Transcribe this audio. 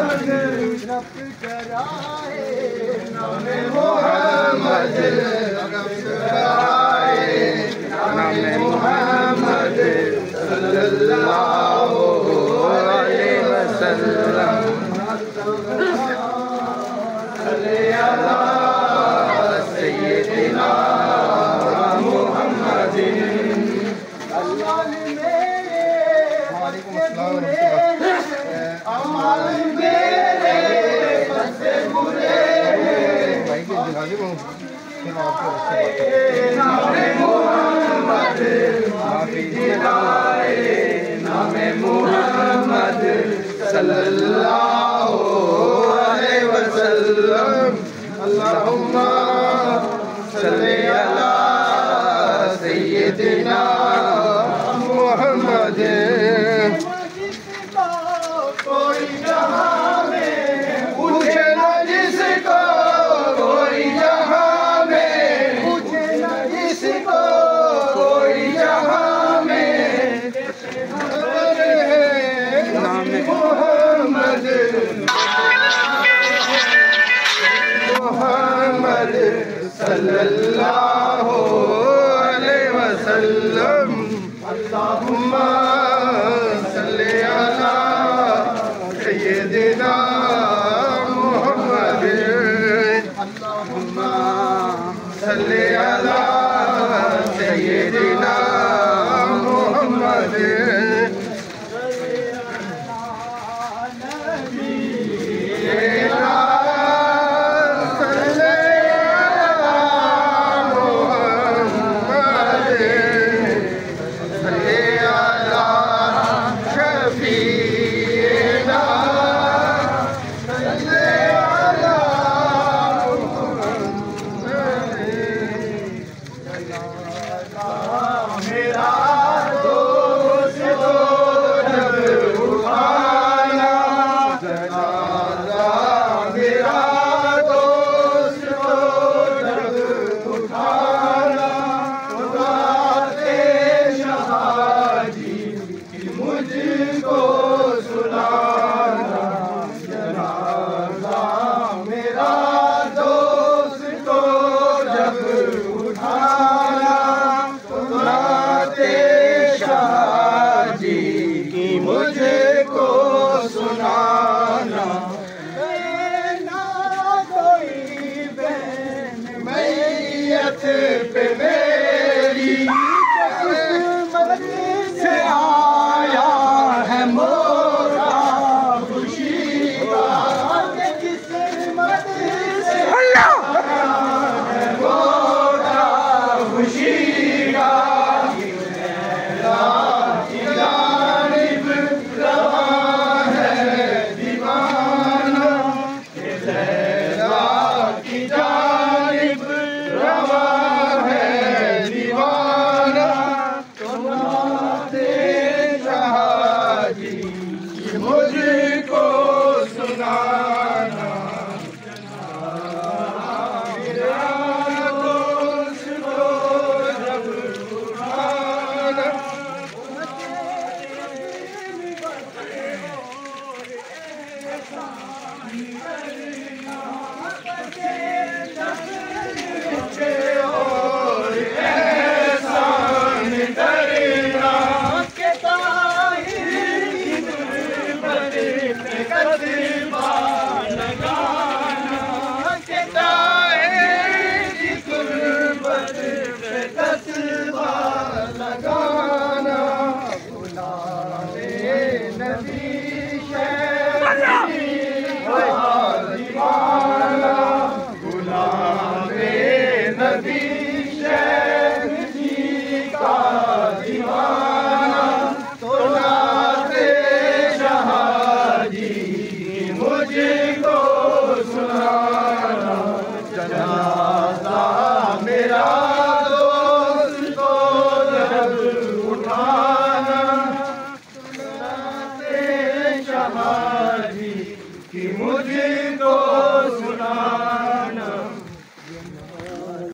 रब कराए नामे मोहम्मद रब कराए नामे मोहम्मद सल्लल्लाहु अलैहि वसल्लम अला सय्यिदिना मुहम्मदिन अल्लाह मेरे अमाल मेरे बसे बुरे नामे मोहम्मद नामे मोहम्मद सल्लल्लाहु अलैहि वसल्लम अल्लाहुम्मा सल्ली अला सय्यिदिना मुहम्मद कोई जहां में पूछे न जिसको कोई जहां में पूछे न जिसको कोई जहां में नाम मोहम्मद मोहम्मद सल्लल्लाहु